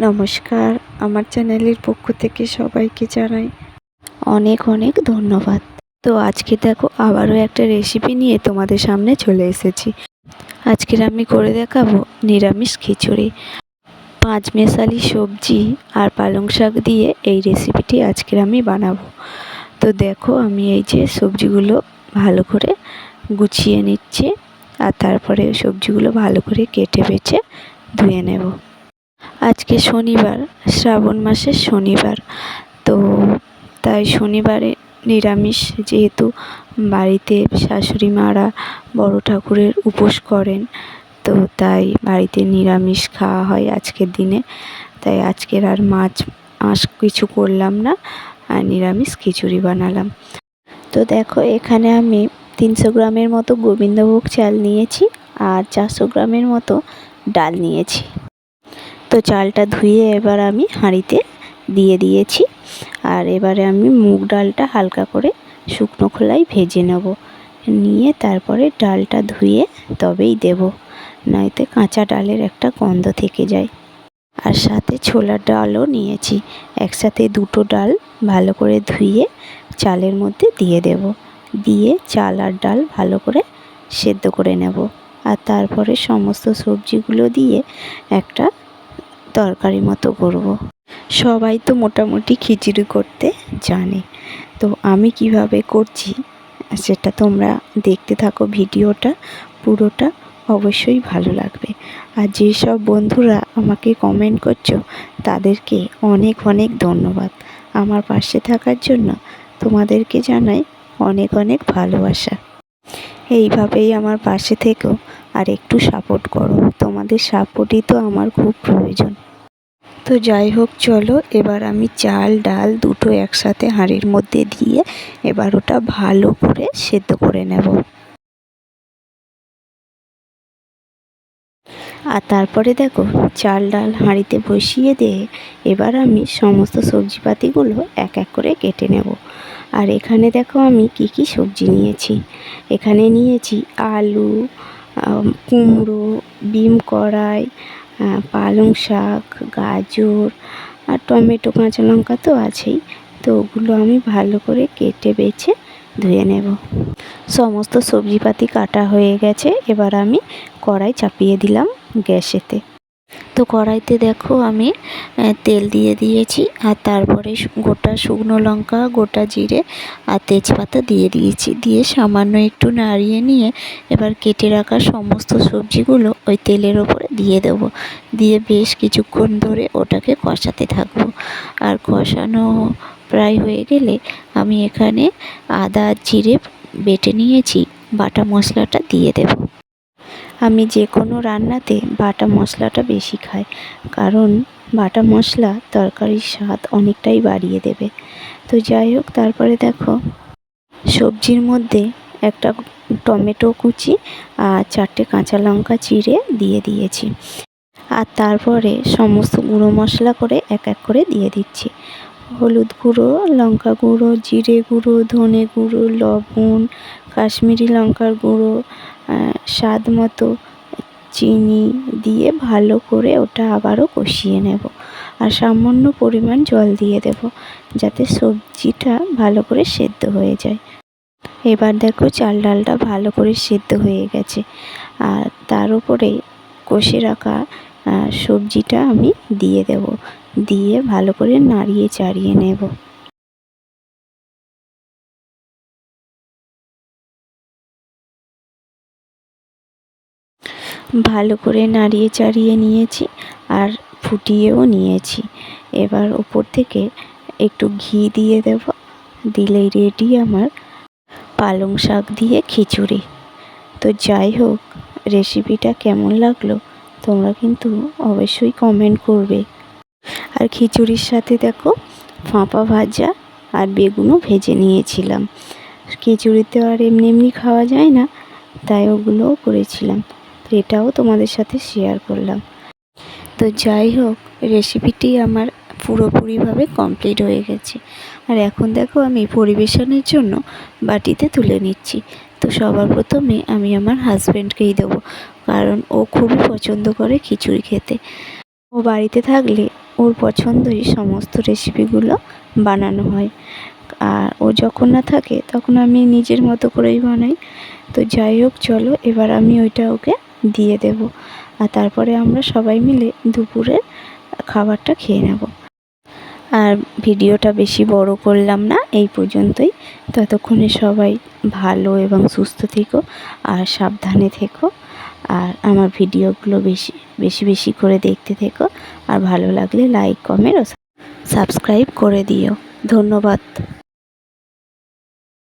নমস্কার, আমার চ্যানেলের পক্ষ থেকে সবাইকে জানাই অনেক অনেক ধন্যবাদ। তো আজকে দেখো আবারও একটা রেসিপি নিয়ে তোমাদের সামনে চলে এসেছি। আজকের আমি করে দেখাবো নিরামিষ খিচুড়ি। পাঁচমেশালি সবজি আর পালং শাক দিয়ে এই রেসিপিটি আজকের আমি বানাবো। তো দেখো আমি এই যে সবজিগুলো ভালো করে গুছিয়ে নিচ্ছি, আর তারপরে সবজিগুলো ভালো করে কেটে বেছে ধুয়ে নেব। আজকে শনিবার, শ্রাবণ মাসের শনিবার, তো তাই শনিবারে নিরামিষ, যেহেতু বাড়িতে শাশুড়ি মারা বড় ঠাকুরের উপোস করেন, তো তাই বাড়িতে নিরামিষ খাওয়া হয় আজকের দিনে। তাই আজকের আর মাছ কিছু করলাম না, আর নিরামিষ খিচুড়ি বানালাম। তো দেখো এখানে আমি 300 গ্রামের মতো গোবিন্দভোগ চাল নিয়েছি আর 400 গ্রামের মতো ডাল নিয়েছি। তো চালটা ধুয়ে এবার আমি হাঁড়িতে দিয়ে দিয়েছি, আর এবারে আমি মুগ ডালটা হালকা করে শুকনো খোলায় ভেজে নেব। নিয়ে তারপরে ডালটা ধুয়ে তবেই দেব, নয়তো কাঁচা ডালের একটা গন্ধ থেকে যায়। আর সাথে ছোলার ডালও নিয়েছি, একসাথে দুটো ডাল ভালো করে ধুয়ে চালের মধ্যে দিয়ে দেব। দিয়ে চাল আর ডাল ভালো করে সেদ্ধ করে নেব, আর তারপরে সমস্ত সবজিগুলো দিয়ে একটা তরকারি মতো করব। সবাই তো মোটামুটি খিচুড়ি করতে জানে, তো আমি কিভাবে করছি সেটা তোমরা দেখতে থাকো। ভিডিওটা পুরোটা অবশ্যই ভালো লাগবে। আর যেসব বন্ধুরা আমাকে কমেন্ট করছো তাদেরকে অনেক অনেক ধন্যবাদ। আমার পাশে থাকার জন্য তোমাদেরকে জানাই অনেক অনেক ভালোবাসা। এইভাবেই আমার পাশে থেকেও আর একটু সাপোর্ট করো, তোমাদের সাপোর্টই তো আমার খুব প্রয়োজন। তো যাই হোক, চলো এবার আমি চাল ডাল দুটো একসাথে হাঁড়ির মধ্যে দিয়ে এবার ওটা ভালো করে সেদ্ধ করে নেব। আর তারপরে দেখো চাল ডাল হাঁড়িতে বসিয়ে দিয়ে এবার আমি সমস্ত সবজিপাতিগুলো এক এক করে কেটে নেব। আর এখানে দেখো আমি কি কি সবজি নিয়েছি। এখানে নিয়েছি আলু, কুমড়ো, বিম কড়াই, পালং শাক, গাজর আর টমেটো, কাঁচা লঙ্কা তো আছেই। তো ওগুলো আমি ভালো করে কেটে বেছে ধুয়ে নেব। সমস্ত সবজিপাতি কাটা হয়ে গেছে, এবার আমি কড়াই চাপিয়ে দিলাম গ্যাসেতে। তো কড়াইতে দেখো আমি তেল দিয়ে দিয়েছি, আর তারপরে গোটা শুকনো লঙ্কা, গোটা জিরে আর তেজপাতা দিয়ে দিয়েছি। দিয়ে সামান্য একটু নাড়িয়ে নিয়ে এবার কেটে রাখা সমস্ত সবজিগুলো ওই তেলের ওপরে দিয়ে দেবো। দিয়ে বেশ কিছুক্ষণ ধরে ওটাকে কষাতে থাকবো। আর কষানো প্রায় হয়ে গেলে আমি এখানে আদা জিরে বেটে নিয়েছি, বাটা মশলাটা দিয়ে দেব। আমি যে কোনো রান্নাতে বাটা মশলাটা বেশি খাই, কারণ বাটা মশলা তরকারির স্বাদ অনেকটাই বাড়িয়ে দেবে। তো যাই হোক, তারপরে দেখো সবজির মধ্যে একটা টমেটো কুচি আর 4টে কাঁচা লঙ্কা চিড়ে দিয়ে দিয়েছি। আর তারপরে সমস্ত গুঁড়ো মশলা করে এক এক করে দিয়ে দিচ্ছি। হলুদ গুঁড়ো, লঙ্কা গুঁড়ো, জিরে গুঁড়ো, ধনে গুঁড়ো, লবণ, কাশ্মীরি লঙ্কার গুঁড়ো, স্বাদ মতো চিনি দিয়ে ভালো করে ওটা আবারও কষিয়ে নেব। আর সামান্য পরিমাণ জল দিয়ে দেব, যাতে সবজিটা ভালো করে সেদ্ধ হয়ে যায়। এবার দেখো চাল ডালটা ভালো করে সেদ্ধ হয়ে গেছে, আর তার উপরে কষে রাখা সবজিটা আমি দিয়ে দেব। দিয়ে ভালো করে নাড়িয়ে চাড়িয়ে নেব। ভালো করে নাড়িয়ে চাড়িয়ে নিয়েছি আর ফুটিয়েও নিয়েছি। এবার ওপর থেকে একটু ঘি দিয়ে দেব। দিলেই রেডি আমার পালং শাক দিয়ে খিচুড়ি। তো যাই হোক, রেসিপিটা কেমন লাগলো তোমরা কিন্তু অবশ্যই কমেন্ট করবে। আর খিচুড়ির সাথে দেখো ফাঁপা ভাজা আর বেগুনও ভেজে নিয়েছিলাম। খিচুড়িতে আর এমনি এমনি খাওয়া যায় না, তাই ওগুলোও করেছিলাম। তো এটাও তোমাদের সাথে শেয়ার করলাম। তো যাই হোক, রেসিপিটি আমার পুরোপুরিভাবে কমপ্লিট হয়ে গেছে। আর এখন দেখো আমি পরিবেশনের জন্য বাটিতে তুলে নিচ্ছি। তো সবার প্রথমে আমি আমার হাজব্যান্ডকেই দেবো, কারণ ও খুবই পছন্দ করে খিচুড়ি খেতে। ও বাড়িতে থাকলে ও ওর পছন্দই সমস্ত রেসিপিগুলো বানানো হয়। আর ও যখন না থাকে তখন আমি নিজের মতো করেই বানাই। তো যাই হোক, চলো এবার আমি ওইটা ওকে দিয়ে দেব, আর তারপরে আমরা সবাই মিলে দুপুরের খাবারটা খেয়ে নেব। আর ভিডিওটা বেশি বড় করলাম না, এই পর্যন্তই। ততক্ষণে সবাই ভালো এবং সুস্থ থেকো আর সাবধানে থেকো। আর আমার ভিডিওগুলো বেশি বেশি বেশি করে দেখতে থেকো। আর ভালো লাগলে লাইক, কমেন্ট ও সাবস্ক্রাইব করে দিও। ধন্যবাদ।